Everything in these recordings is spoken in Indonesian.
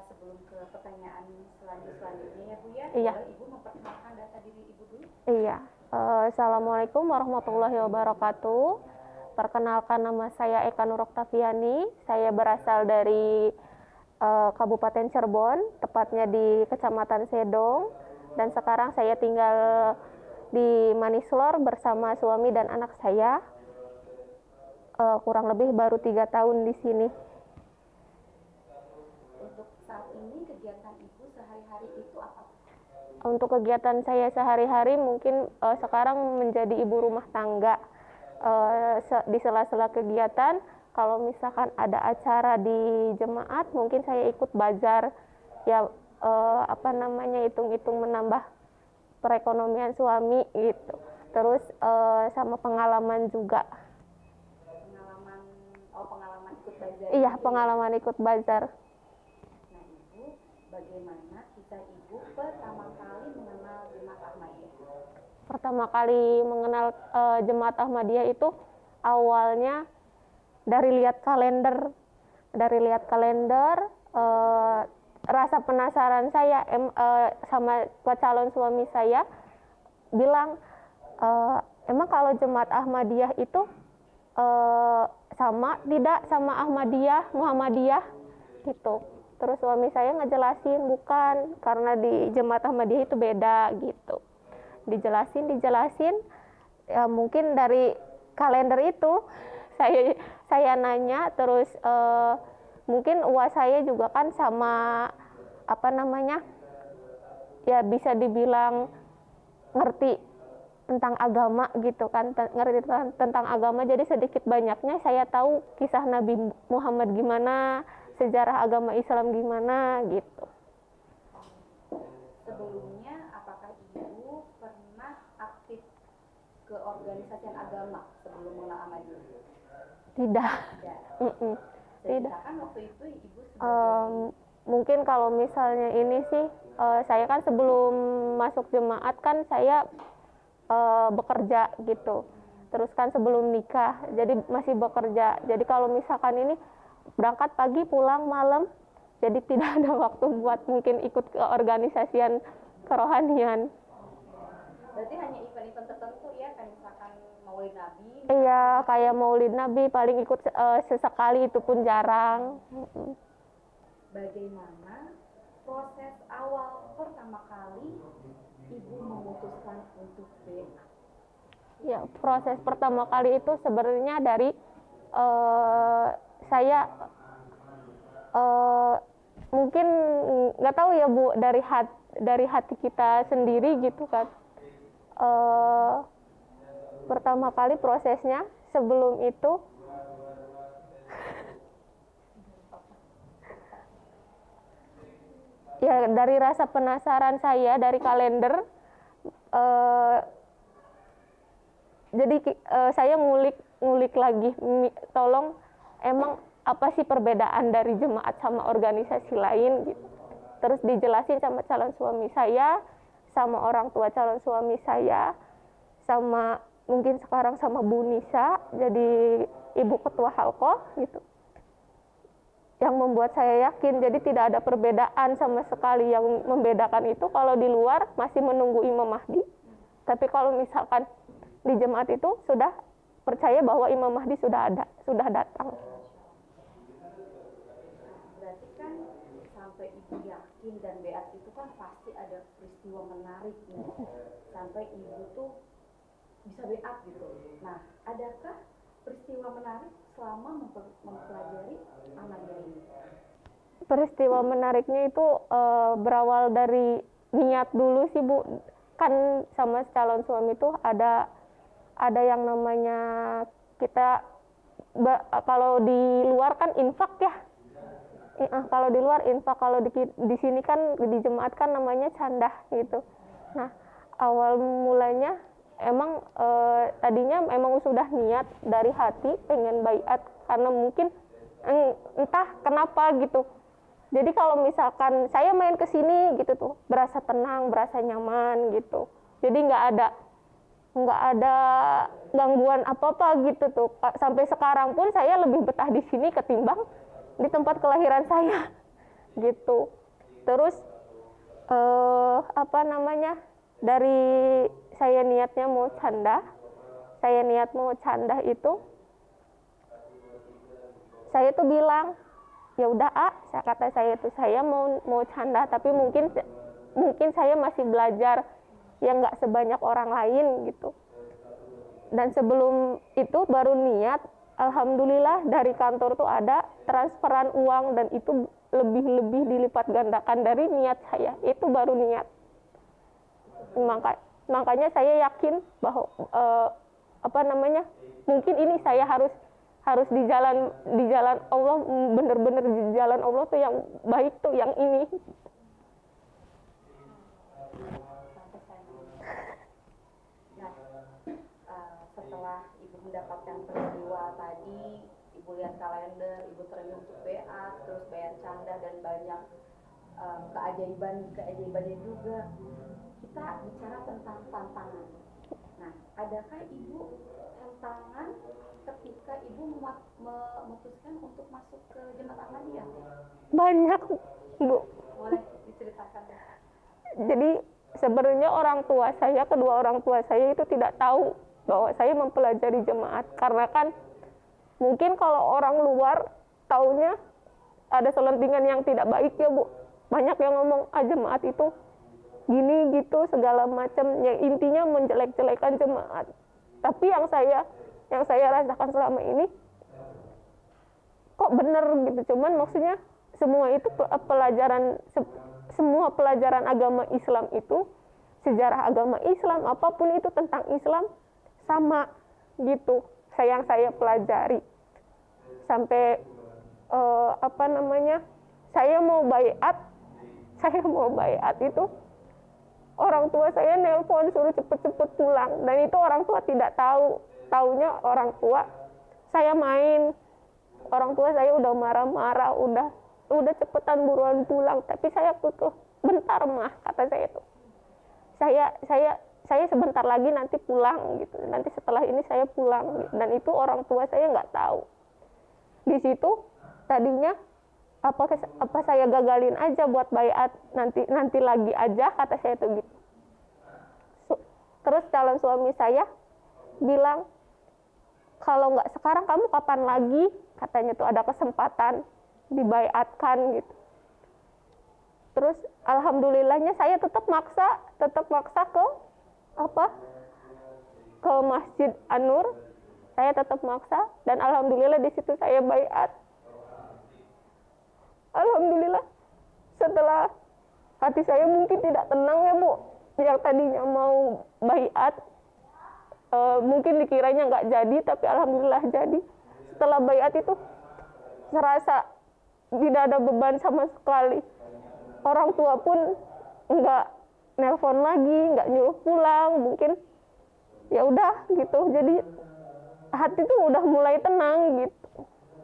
sebelum ke pertanyaan selanjutnya ya Bu ya, Iya. boleh Ibu memperkenalkan data diri Ibu dulu? Iya. Assalamualaikum warahmatullahi wabarakatuh. Perkenalkan, nama saya Eka Nur Oktaviani. Saya berasal dari Kabupaten Cirebon, tepatnya di Kecamatan Sedong. Dan sekarang saya tinggal di Manislor bersama suami dan anak saya. Kurang lebih baru 3 tahun di sini. Untuk saat ini kegiatan Ibu sehari-hari itu apa? Untuk kegiatan saya sehari-hari mungkin sekarang menjadi ibu rumah tangga. Di sela-sela kegiatan, kalau misalkan ada acara di jemaat, mungkin saya ikut bazar, ya hitung-hitung menambah perekonomian suami gitu. Terus sama pengalaman juga. Pengalaman ikut bazar. Iya, pengalaman ikut bazar. Nah Ibu, bagaimana kisah Ibu pertama kali mengenal Jemaat Ahmadiyah? Pertama kali mengenal Jemaat Ahmadiyah itu awalnya dari lihat kalender. Rasa penasaran saya sama calon suami saya bilang, emang kalau Jemaat Ahmadiyah itu sama tidak sama Muhammadiyah gitu. Terus suami saya ngejelasin bukan, karena di Jemaat Ahmadiyah itu beda gitu. Dijelasin, ya mungkin dari kalender itu saya nanya, terus mungkin uas saya juga kan sama ya bisa dibilang ngerti tentang agama gitu kan, ngerti tentang agama, jadi sedikit banyaknya saya tahu kisah Nabi Muhammad gimana, sejarah agama Islam gimana gitu. Sebelumnya apakah Ibu pernah aktif ke organisasi agama sebelum mengenal Ahmadiyah? Tidak. Tidak. Kan waktu itu Ibu mungkin kalau misalnya ini sih, saya kan sebelum masuk jemaat kan saya bekerja gitu. Terus kan sebelum nikah, jadi masih bekerja. Jadi kalau misalkan ini berangkat pagi pulang malam, jadi tidak ada waktu buat mungkin ikut ke organisasian kerohanian. Berarti hanya event-event tertentu ya, kan misalkan Maulid Nabi? Iya, kayak Maulid Nabi paling ikut sesekali, itu pun jarang. Bagaimana proses awal pertama kali Ibu memutuskan untuk baiat? Ya, proses pertama kali itu sebenarnya dari saya mungkin nggak tahu ya Bu, dari hati kita sendiri gitu kan. Pertama kali prosesnya sebelum itu ya dari rasa penasaran saya dari kalender. Jadi saya ngulik lagi, tolong emang apa sih perbedaan dari jemaat sama organisasi lain gitu. Terus dijelasin sama calon suami saya, sama orang tua calon suami saya, sama mungkin sekarang sama Bu Nisa, jadi ibu ketua halqoh gitu. Yang membuat saya yakin, jadi tidak ada perbedaan sama sekali. Yang membedakan itu kalau di luar masih menunggu Imam Mahdi, tapi kalau misalkan di jemaat itu sudah percaya bahwa Imam Mahdi sudah datang. Berarti kan sampai Ibu yakin dan baiat itu kan pasti ada peristiwa menarik nih, sampai Ibu tuh bisa baiat gitu. Nah, adakah peristiwa menarik selama mempelajari Ahmadiyah ini? Peristiwa menariknya itu berawal dari niat dulu sih Bu. Kan sama calon suami itu ada yang namanya kita kalau di luar kan infak ya. Kalau di luar infak, kalau di sini kan di jemaat kan namanya candah gitu. Nah, awal mulanya emang tadinya emang sudah niat dari hati pengen baiat, karena mungkin entah kenapa gitu. Jadi kalau misalkan saya main ke sini gitu tuh, berasa tenang, berasa nyaman gitu. Jadi nggak ada gangguan apa-apa gitu tuh. Sampai sekarang pun saya lebih betah di sini ketimbang di tempat kelahiran saya. gitu. Terus apa namanya, dari saya niatnya mau canda, itu saya tuh bilang, ya udah kata saya tuh, saya mau canda, tapi mungkin saya masih belajar yang nggak sebanyak orang lain gitu. Dan sebelum itu baru niat, alhamdulillah dari kantor tuh ada transferan uang, dan itu lebih dilipat gandakan dari niat saya. Itu baru niat. Makanya saya yakin bahwa apa namanya, mungkin ini saya harus di jalan Allah, benar-benar di jalan Allah tuh yang baik tuh yang ini. Nah, setelah ibu mendapatkan peristiwa tadi, ibu lihat kalender, ibu terenyuh untuk BA, terus bayar canda dan banyak keajaibannya juga. Kita bicara tentang tantangan. Nah, adakah ibu tantangan ketika ibu memutuskan untuk masuk ke Jemaat Ahmadiyah? Banyak, Bu. Boleh diceritakan? Jadi sebenarnya kedua orang tua saya itu tidak tahu bahwa saya mempelajari jemaat, karena kan mungkin kalau orang luar taunya ada selentingan yang tidak baik ya, Bu. Banyak yang ngomong jemaat itu gini gitu segala macam, yang intinya menjelek-jelekan jemaat. Tapi yang saya rasakan selama ini kok bener gitu. Cuman maksudnya semua itu semua pelajaran agama Islam itu, sejarah agama Islam, apapun itu tentang Islam sama gitu. Yang saya pelajari sampai apa namanya, saya mau baiat itu orang tua saya nelpon suruh cepet-cepet pulang, dan itu orang tua tidak tahu. Taunya orang tua saya main, orang tua saya udah marah-marah, udah cepetan buruan pulang, tapi saya tuh bentar mah, kata saya tuh, saya sebentar lagi nanti pulang gitu, nanti setelah ini saya pulang gitu. Dan itu orang tua saya nggak tahu. Di situ tadinya apa saya gagalin aja buat baiat, nanti lagi aja, kata saya tuh gitu. Terus calon suami saya bilang, kalau nggak sekarang kamu kapan lagi, katanya tuh ada kesempatan dibaiatkan gitu. Terus alhamdulillahnya saya tetap maksa ke Masjid An-Nur. Saya tetap maksa, dan alhamdulillah di situ saya baiat. Alhamdulillah, setelah hati saya mungkin tidak tenang ya, Bu, yang tadinya mau baiat, mungkin dikiranya nggak jadi, tapi alhamdulillah jadi. Setelah baiat itu serasa tidak ada beban sama sekali. Orang tua pun nggak nelpon lagi, nggak nyuruh pulang, mungkin ya udah gitu. Jadi hati tuh udah mulai tenang gitu.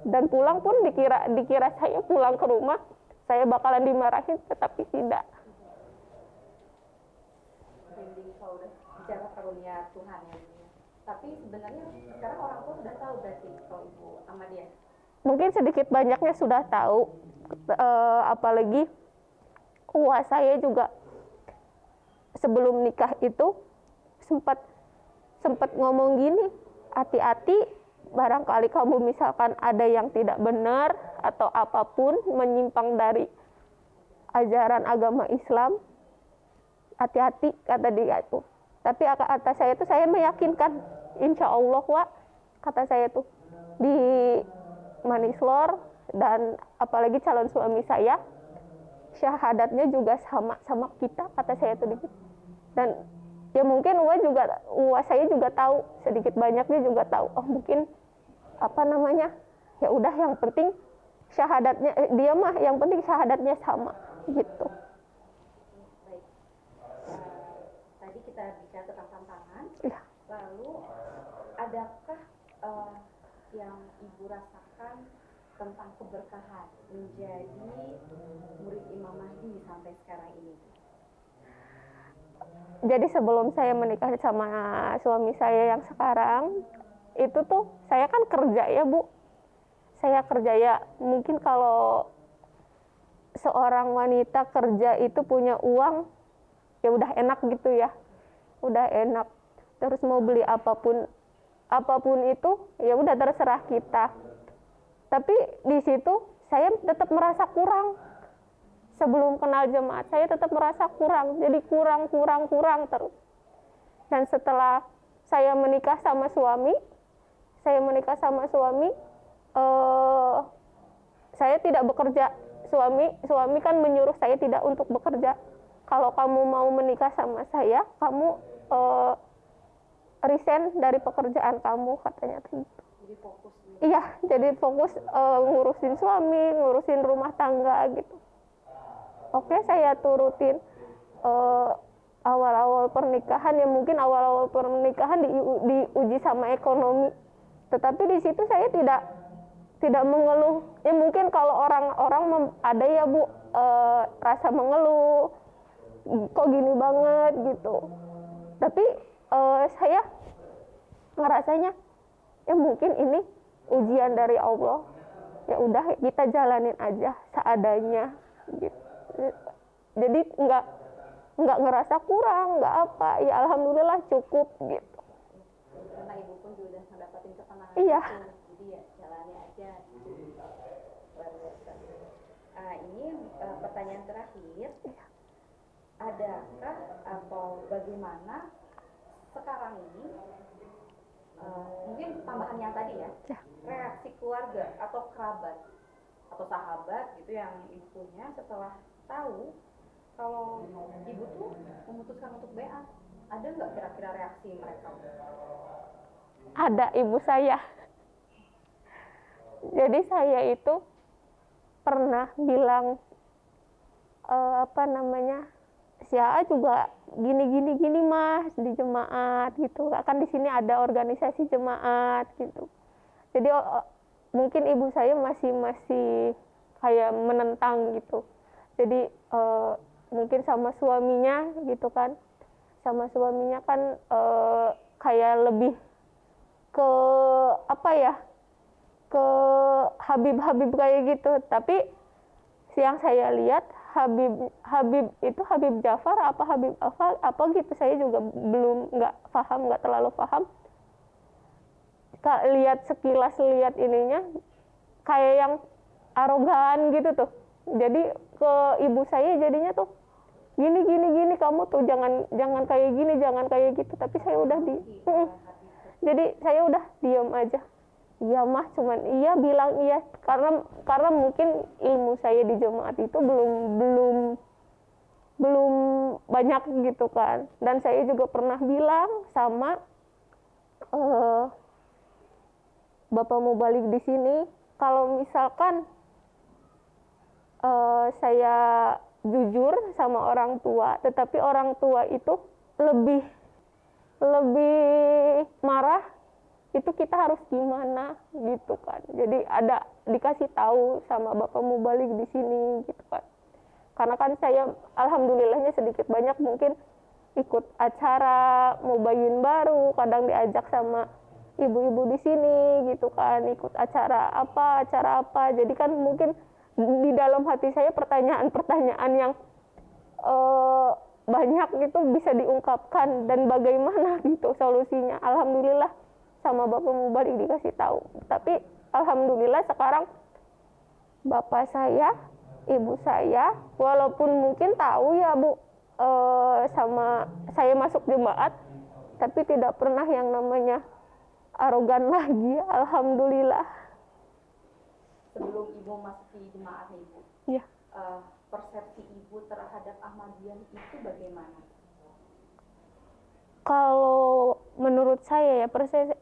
Dan pulang pun dikira saya pulang ke rumah saya bakalan dimarahin, tetapi tidak. Kalau udah bicara karunia Tuhan ya. Tapi sebenarnya sekarang orang tua sudah tahu berarti kalau Ibu Ahmadiyah? Mungkin sedikit banyaknya sudah tahu, apalagi saya juga sebelum nikah itu sempat ngomong gini, hati-hati, barangkali kamu misalkan ada yang tidak benar atau apapun menyimpang dari ajaran agama Islam, hati-hati, kata dia itu. Tapi kata saya itu, saya meyakinkan, insya Allah, Wak, kata saya tuh, di Manislor, dan apalagi calon suami saya, syahadatnya juga sama kita, kata saya tuh. Dan ya mungkin saya juga tahu, sedikit banyaknya juga tahu, oh mungkin ya udah, yang penting syahadatnya, dia mah yang penting syahadatnya sama gitu. Baik, tadi kita bicara tentang tantangan, ya. Lalu adakah yang Ibu rasakan tentang keberkahan menjadi murid Imam Mahdi sampai sekarang ini? Jadi sebelum saya menikah sama suami saya yang sekarang, itu tuh saya kan kerja ya, Bu. Saya kerja ya, mungkin kalau seorang wanita kerja itu punya uang, ya udah enak gitu ya, udah enak. Terus mau beli apapun itu ya udah terserah kita. Tapi di situ saya tetap merasa kurang. Sebelum kenal jemaat saya tetap merasa kurang, jadi kurang terus. Dan setelah saya menikah sama suami, saya tidak bekerja. Suami kan menyuruh saya tidak untuk bekerja. Kalau kamu mau menikah sama saya, kamu resign dari pekerjaan kamu, katanya gitu. Jadi fokus. Iya, jadi fokus ngurusin suami, ngurusin rumah tangga gitu. Oke, saya turutin. Awal-awal pernikahan ya mungkin awal-awal pernikahan diuji sama ekonomi. Tetapi di situ saya tidak mengeluh. Ya mungkin kalau orang ada ya Bu rasa mengeluh, kok gini banget gitu. Tapi saya ngerasanya ya mungkin ini ujian dari Allah. Ya udah kita jalanin aja seadanya gitu. Jadi nggak ngerasa kurang, nggak apa. Ya alhamdulillah cukup gitu. Karena ibu pun juga udah mendapatkan ketenangan. Iya. Jadi ya jalani aja. Luar biasa. Ini pertanyaan terakhir. Adakah atau bagaimana sekarang ini mungkin tambahan yang tadi ya, reaksi keluarga atau kerabat atau sahabat gitu yang ibu punya setelah tahu kalau ibu tuh memutuskan untuk beat, ada nggak kira-kira reaksi mereka? Ada ibu saya. Jadi saya itu pernah bilang si AA juga gini mas di jemaat gitu. Kan di sini ada organisasi jemaat gitu. Jadi mungkin ibu saya masih kayak menentang gitu. Jadi mungkin sama suaminya gitu kan. Sama suaminya kan kayak lebih ke ke Habib kayak gitu. Tapi yang saya lihat Habib itu Habib Jafar apa Habib apa gitu, saya juga nggak terlalu paham. Sekilas lihat ininya kayak yang arogan gitu tuh. Jadi ke ibu saya jadinya tuh gini kamu tuh jangan kayak gini, jangan kayak gitu. Tapi saya udah jadi saya udah diam aja. Iya mah, cuman iya bilang iya karena mungkin ilmu saya di jemaat itu belum banyak gitu kan. Dan saya juga pernah bilang sama Bapak Mubalik di sini, kalau misalkan saya jujur sama orang tua, tetapi orang tua itu lebih marah, itu kita harus gimana gitu kan. Jadi ada dikasih tahu sama Bapak Mubalik di sini gitu kan. Karena kan saya alhamdulillahnya sedikit banyak mungkin ikut acara mubayin baru, kadang diajak sama ibu-ibu di sini gitu kan, ikut acara apa. Jadi kan mungkin di dalam hati saya pertanyaan-pertanyaan yang banyak gitu bisa diungkapkan dan bagaimana gitu solusinya. Alhamdulillah sama Bapak Mubalik dikasih tahu. Tapi alhamdulillah sekarang bapak saya, ibu saya, walaupun mungkin tahu ya Bu sama saya masuk jemaat, tapi tidak pernah yang namanya arogan lagi. Alhamdulillah. Sebelum ibu masuk di jemaat nih Ibu, Ya. Persepsi ibu terhadap Ahmadiyah itu bagaimana? Kalau menurut saya ya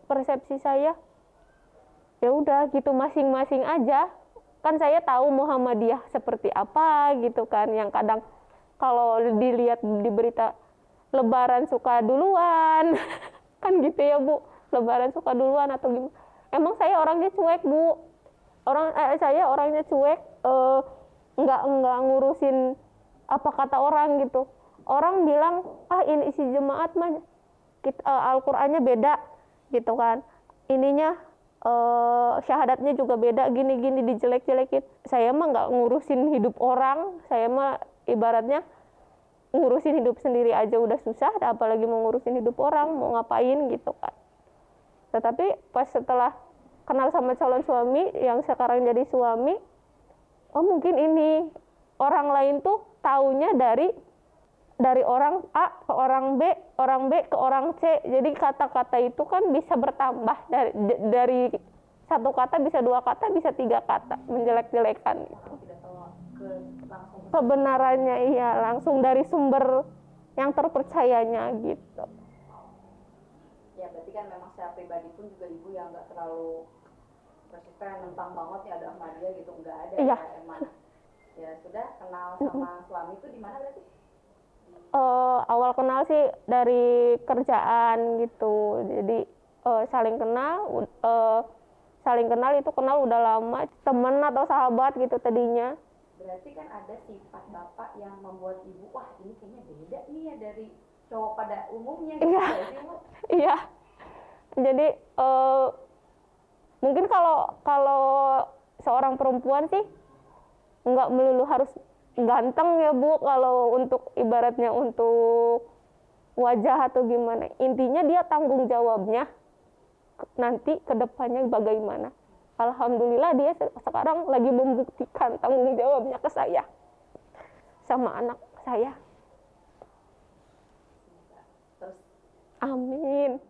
persepsi saya ya udah gitu masing-masing aja. Kan saya tahu Muhammadiyah seperti apa gitu kan, yang kadang kalau dilihat di berita Lebaran suka duluan kan gitu ya Bu, Lebaran suka duluan atau gimana. Emang saya orangnya cuek Bu, saya orangnya cuek, nggak ngurusin apa kata orang gitu. Orang bilang ini isi jemaat mah Al-Qur'annya beda gitu kan, ininya syahadatnya juga beda, gini-gini dijelek-jelekin. Saya mah nggak ngurusin hidup orang, saya mah ibaratnya ngurusin hidup sendiri aja udah susah, apalagi mau ngurusin hidup orang, mau ngapain gitu kan. Tetapi pas setelah kenal sama calon suami yang sekarang jadi suami, oh mungkin ini orang lain tuh taunya dari orang A ke orang B ke orang C. Jadi kata-kata itu kan bisa bertambah dari satu kata bisa 2 kata, bisa 3 kata menjelek-jelekan gitu. Tidak tahu langsung Kebenarannya iya langsung dari sumber yang terpercayanya gitu. ya, berarti kan memang secara pribadi pun juga ibu yang nggak terlalu persisten tentang banget ya ada Ahmadiyah gitu, nggak ada. Iya. Ya, emang ya sudah kenal sama suami itu di mana berarti? Awal kenal sih dari kerjaan gitu, jadi saling kenal itu kenal udah lama, temen atau sahabat gitu tadinya. Berarti kan ada sifat bapak yang membuat ibu, wah ini kayaknya beda nih ya dari cowok pada umumnya gitu. Iya. Ya sih, Bu? Iya, jadi mungkin kalau seorang perempuan sih nggak melulu harus ganteng ya Bu, kalau untuk ibaratnya untuk wajah atau gimana. Intinya dia tanggung jawabnya nanti ke depannya bagaimana. Alhamdulillah dia sekarang lagi membuktikan tanggung jawabnya ke saya sama anak saya. Terus Amin.